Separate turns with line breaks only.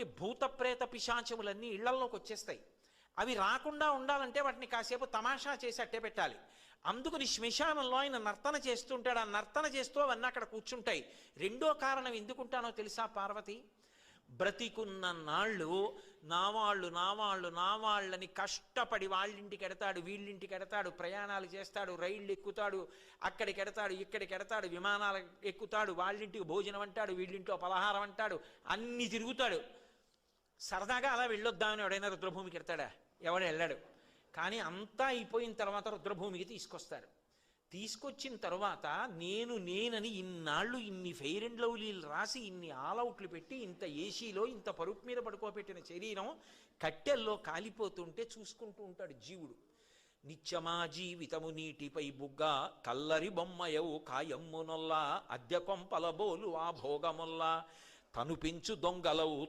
ఉన్నటువంటి భూత ప్రేత పిశాచములన్నీ ఇళ్లల్లోకి వచ్చేస్తాయి. అవి రాకుండా ఉండాలంటే వాటిని కాసేపు తమాషా చేసి అట్టే పెట్టాలి. అందుకని శ్మశానంలో ఆయన నర్తన చేస్తుంటాడు. ఆ నర్తన చేస్తూ అవన్నీ అక్కడ కూర్చుంటాయి. రెండో కారణం ఎందుకుంటానో తెలుసా పార్వతి? బ్రతికున్న నాళ్ళు నావాళ్ళు నావాళ్ళు నావాళ్ళని కష్టపడి వాళ్ళింటికి ఎడతాడు, వీళ్ళింటికి ఎడతాడు, ప్రయాణాలు చేస్తాడు, రైళ్ళు ఎక్కుతాడు, అక్కడికి ఎడతాడు, ఇక్కడికి ఎడతాడు, విమానాలు ఎక్కుతాడు, వాళ్ళింటికి భోజనం అంటాడు, వీళ్ళింట్లో పలహారం అంటాడు, అన్నీ తిరుగుతాడు. సరదాగా అలా వెళ్ళొద్దామని ఎవడైనా రుద్రభూమికి ఎడతాడా? ఎవడు వెళ్ళాడు. కానీ అంతా అయిపోయిన తర్వాత రుద్రభూమికి తీసుకొస్తారు. తీసుకొచ్చిన తర్వాత నేనని ఇన్నాళ్ళు ఇన్ని ఫెయిర్ అండ్ లవ్లీలు రాసి, ఇన్ని ఆల్అవుట్లు పెట్టి, ఇంత ఏసీలో ఇంత పరుపు మీద పడుకోబెట్టిన శరీరం కట్టెల్లో కాలిపోతుంటే చూసుకుంటూ ఉంటాడు జీవుడు. నిత్యమా జీవితము నీటిపై బుగ్గ కల్లరి బొమ్మయవు కాయమ్మునొల్లా అద్దె కొంపలబోలు ఆ భోగముల్లా తను పెంచు దొంగలవు